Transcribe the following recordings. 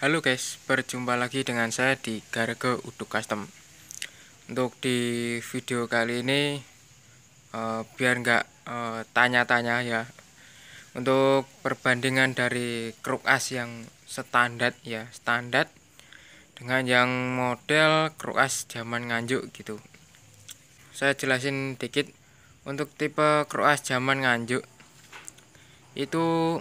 Halo guys, berjumpa lagi dengan saya di Garage Uduk Custom. Untuk di video kali ini biar nggak tanya-tanya ya, untuk perbandingan dari kruk as yang standar dengan yang model kruk as zaman nganjuk gitu. Saya jelasin dikit. Untuk tipe kruk as zaman nganjuk itu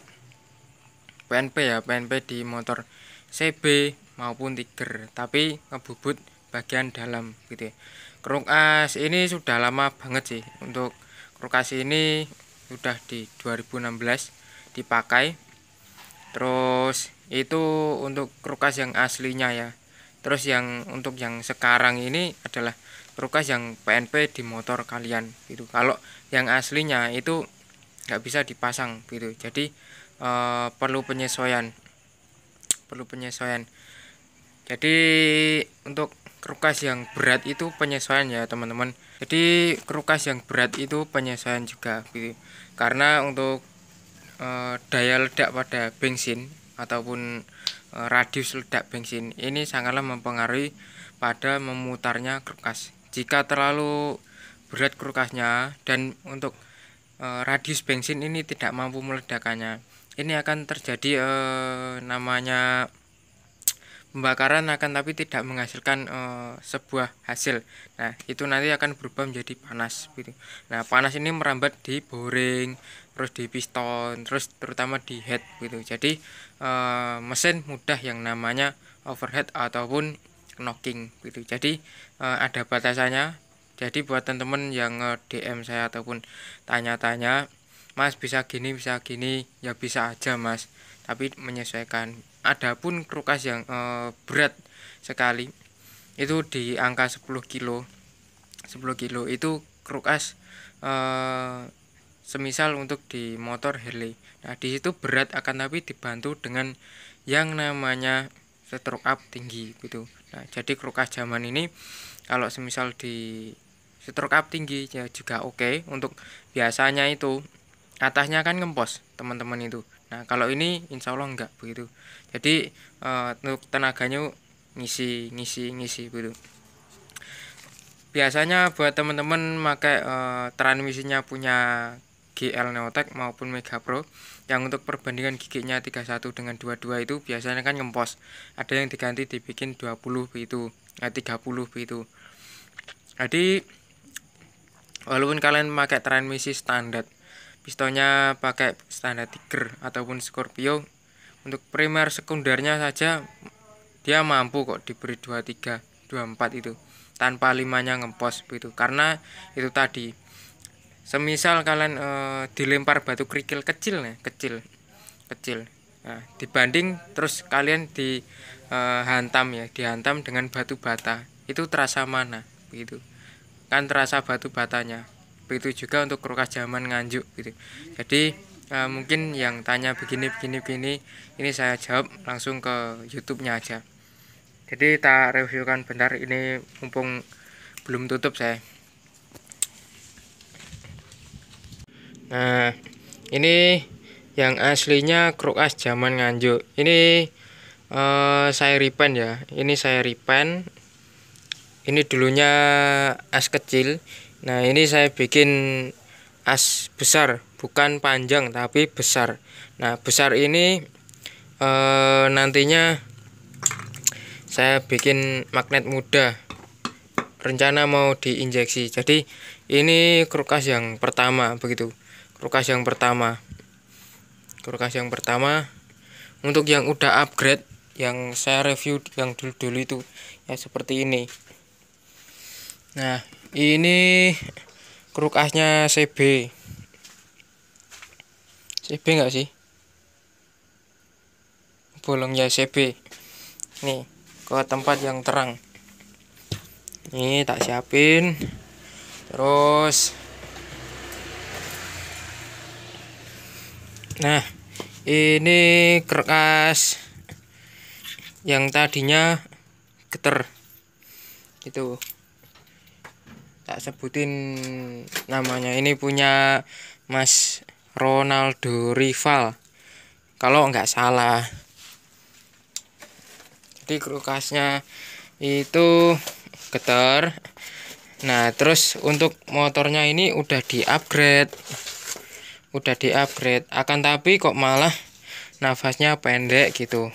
PNP di motor CB maupun Tiger, tapi ngebubut bagian dalam gitu ya. Kruk as ini sudah lama banget sih. Untuk kruk as ini sudah di 2016 dipakai. Terus itu untuk kruk as yang aslinya ya. Terus yang untuk yang sekarang ini adalah kruk as yang PNP di motor kalian gitu. Kalau yang aslinya itu nggak bisa dipasang gitu. Jadi perlu penyesuaian. Jadi untuk kruk as yang berat itu penyesuaian ya teman-teman. Jadi kruk as yang berat itu penyesuaian juga gitu. Karena untuk daya ledak pada bensin ataupun radius ledak bensin ini sangatlah mempengaruhi pada memutarnya kruk as. Jika terlalu berat kruk asnya dan untuk radius bensin ini tidak mampu meledakannya, ini akan terjadi namanya pembakaran, akan tapi tidak menghasilkan sebuah hasil. Nah, itu nanti akan berubah menjadi panas gitu. Nah, panas ini merambat di boring, terus di piston, terus terutama di head gitu. Jadi mesin mudah yang namanya overheat ataupun knocking gitu. Jadi ada batasannya. Jadi buat teman-teman yang DM saya ataupun tanya-tanya, Mas bisa gini, ya bisa aja Mas, tapi menyesuaikan. Adapun kruk as yang berat sekali itu di angka 10 kilo itu kruk as semisal untuk di motor Harley. Nah, di situ berat akan tapi dibantu dengan yang namanya stroke up tinggi gitu. Nah, jadi kruk as zaman ini kalau semisal di stroke up tinggi ya juga oke. Untuk biasanya itu atasnya kan ngempos teman-teman itu. Nah, kalau ini insya Allah enggak begitu. Jadi untuk tenaganya ngisi begitu. Biasanya buat teman-teman pakai transmisinya punya GL Neotech maupun Mega Pro, yang untuk perbandingan giginya 31 dengan 22 itu biasanya kan ngempos. Ada yang diganti dibikin 20 begitu, 30 begitu. Jadi walaupun kalian pakai transmisi standar, pistonnya pakai standar Tiger ataupun Scorpio, untuk primer sekundernya saja dia mampu kok diberi 23, 24 itu tanpa limanya ngempos begitu. Karena itu tadi, semisal kalian dilempar batu kerikil kecil. Nah, dibanding terus kalian dihantam dengan batu bata, itu terasa mana begitu. Kan terasa batu batanya. Begitu juga untuk kruk as zaman nganjuk gitu. Jadi mungkin yang tanya begini, ini saya jawab langsung ke YouTube-nya aja. Jadi kita reviewkan bentar, ini mumpung belum tutup saya. Nah, ini yang aslinya kruk as zaman nganjuk. Ini saya repaint ya. Ini saya repaint. Ini dulunya as kecil. Nah, ini saya bikin as besar, bukan panjang tapi besar. Nah, besar ini nantinya saya bikin magnet muda. Rencana mau diinjeksi. Jadi ini kruk as yang pertama begitu. Kruk as yang pertama. Untuk yang udah upgrade, yang saya review yang dulu itu ya seperti ini. Nah, ini kruk asnya CB nggak sih? Bolongnya CB. Nih, ke tempat yang terang. Ini tak siapin. Terus nah, ini kruk as yang tadinya geter gitu. Tak sebutin namanya, ini punya Mas Ronaldo Rival kalau nggak salah. Jadi kulkasnya itu getar. Nah, terus untuk motornya ini udah di-upgrade, akan tapi kok malah nafasnya pendek gitu.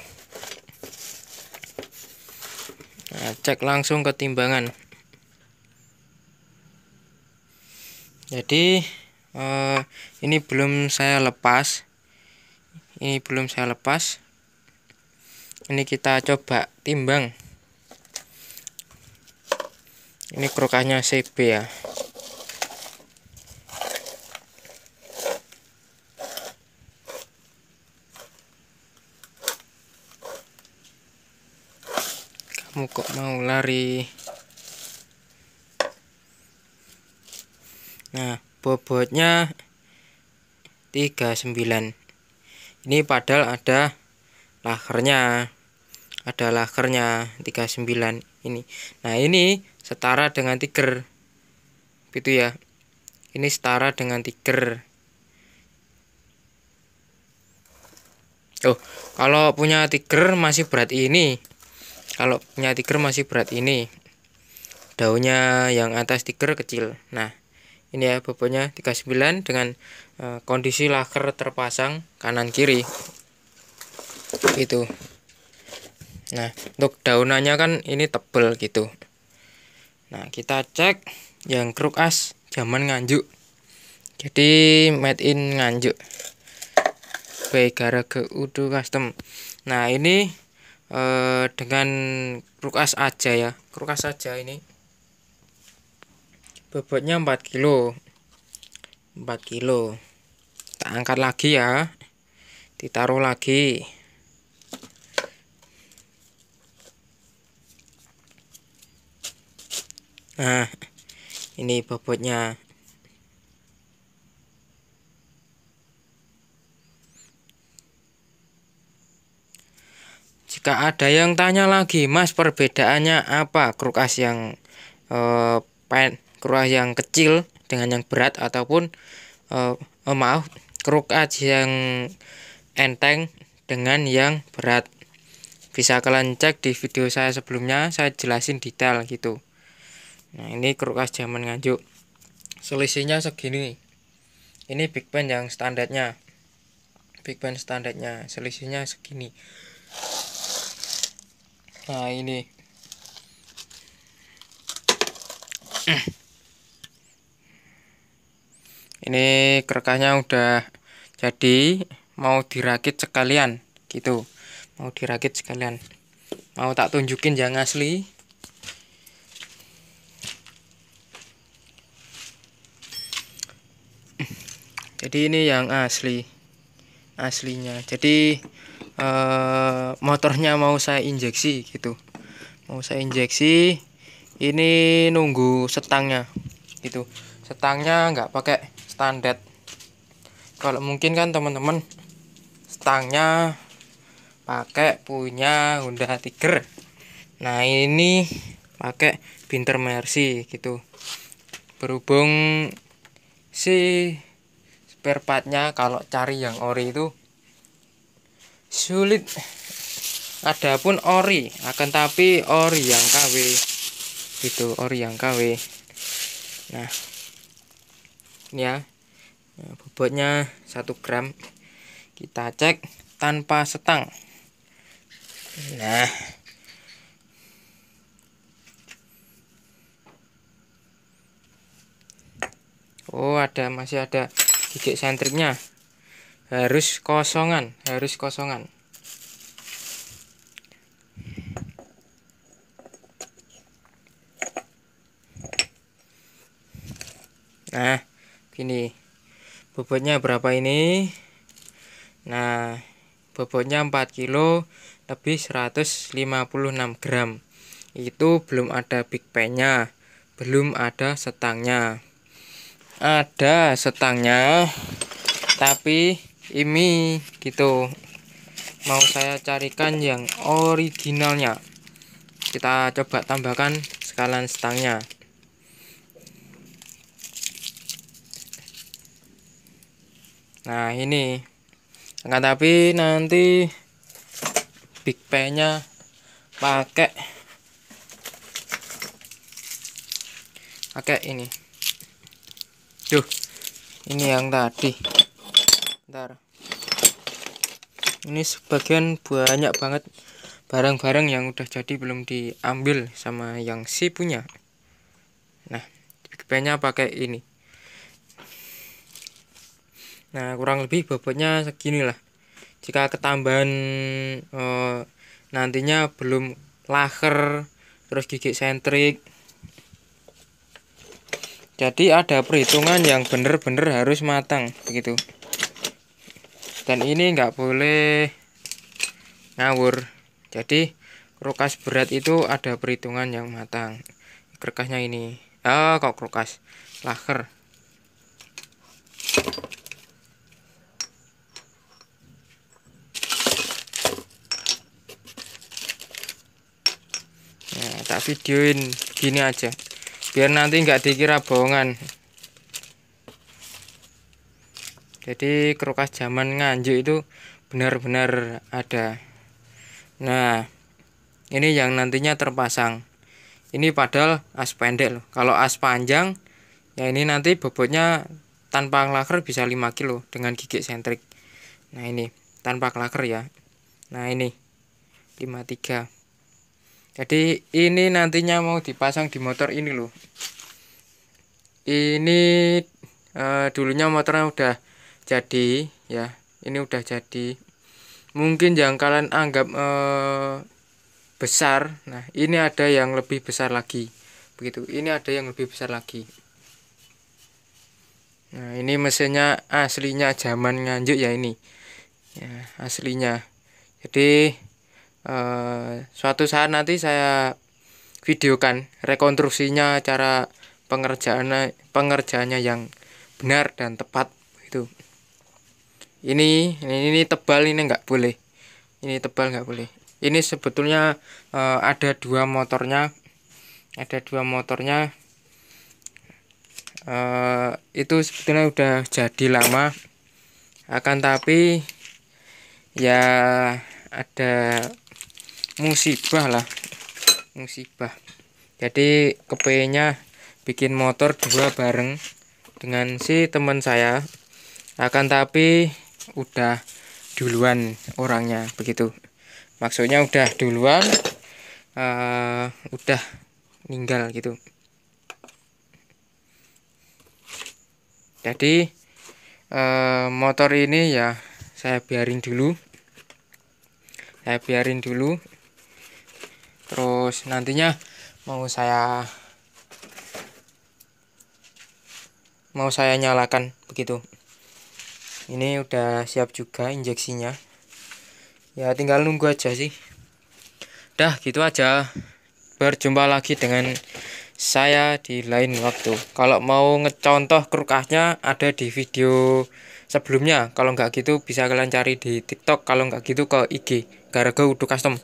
Nah, cek langsung ke timbangan. Jadi ini belum saya lepas. Ini kita coba timbang. Ini krukasnya CB ya. Kamu kok mau lari? Nah, bobotnya 39. Ini padahal ada lakernya. 39 ini. Nah, ini setara dengan tiger. Gitu ya. Ini setara dengan tiger. Oh, kalau punya tiger masih berat ini. Daunnya yang atas tiger kecil. Nah, ini ya bobotnya 39 dengan kondisi laker terpasang kanan kiri. Gitu. Nah, untuk daunannya kan ini tebel gitu. Nah, kita cek yang krukas zaman Nganjuk. Jadi made in Nganjuk. By Garaga Udo Custom. Nah, ini dengan krukas aja ya. Ini. Bobotnya 4 kilo. 4 kilo. Kita angkat lagi ya. Ditaruh lagi. Nah, ini bobotnya. Jika ada yang tanya lagi, Mas, perbedaannya apa krukas yang krukas yang kecil dengan yang berat, ataupun krukas yang enteng dengan yang berat, bisa kalian cek di video saya sebelumnya, saya jelasin detail gitu. Nah, ini krukas zaman Nganjuk. Selisihnya segini. Ini big band yang standarnya. Selisihnya segini. Nah, ini. Ini kerkasnya udah jadi, mau dirakit sekalian gitu. Mau tak tunjukin yang asli. Jadi ini yang aslinya. Jadi motornya mau saya injeksi gitu. Ini nunggu setangnya gitu. Setangnya nggak pakai standar. Kalau mungkin kan teman-teman stangnya pakai punya Honda Tiger. Nah, ini pakai Binter Mercy gitu. Berhubung si spare partnya kalau cari yang ori itu sulit. Adapun ori, akan tapi ori yang KW gitu, Nah, ini ya, bobotnya 1 gram. Kita cek tanpa setang. Nah, oh, masih ada gigit sentriknya. Harus kosongan. Nah, gini. Bobotnya berapa ini? Nah, bobotnya 4 kilo lebih 156 gram. Itu belum ada big pen-nya, belum ada setangnya. Ada setangnya, tapi ini gitu. Mau saya carikan yang originalnya. Kita coba tambahkan sekalian setangnya. Nah, ini. Akan tapi nanti big pen-nya pakai ini. Duh, ini yang tadi. Bentar. Ini sebagian banyak banget barang-barang yang udah jadi belum diambil sama yang si punya. Nah, kayaknya pakai ini. Nah, kurang lebih bobotnya segini lah. Jika ketambahan nantinya belum laker, terus gigi sentrik. Jadi ada perhitungan yang bener-bener harus matang begitu. Dan ini nggak boleh ngawur. Jadi kerukas berat itu ada perhitungan yang matang. Kerkasnya ini. Kok kerukas? Laker. Nah, tak videoin gini aja. Biar nanti nggak dikira bohongan. Jadi kerukas zaman Nganjuk itu benar-benar ada. Nah, ini yang nantinya terpasang. Ini padahal as pendek loh. Kalau as panjang, ya ini nanti bobotnya tanpa laker bisa 5 kilo dengan gigi sentrik. Nah ini tanpa laker ya. Nah ini 53. Jadi ini nantinya mau dipasang di motor ini loh. Ini dulunya motornya udah jadi ya. Ini udah jadi. Mungkin yang kalian anggap besar. Nah ini ada yang lebih besar lagi. Begitu. Ini ada yang lebih besar lagi. Nah ini mesinnya aslinya zaman Nganjuk ya ini. Ya aslinya. Jadi suatu saat nanti saya videokan rekonstruksinya, cara pengerjaannya yang benar dan tepat itu. Ini tebal, ini nggak boleh. Ini tebal nggak boleh. Ini sebetulnya ada dua motornya. Ada dua motornya. Itu sebetulnya udah jadi lama. Akan tapi ya ada musibah lah, musibah. Jadi kepengennya bikin motor dua bareng dengan si teman saya. Akan tapi udah duluan orangnya begitu. Maksudnya udah duluan, udah meninggal gitu. Jadi motor ini ya saya biarin dulu. Terus nantinya mau saya nyalakan begitu. Ini udah siap juga injeksinya. Ya tinggal nunggu aja sih. Dah gitu aja. Berjumpa lagi dengan saya di lain waktu. Kalau mau ngecontoh kerukasnya ada di video sebelumnya. Kalau nggak gitu bisa kalian cari di TikTok. Kalau nggak gitu ke IG Garaga Udo Custom.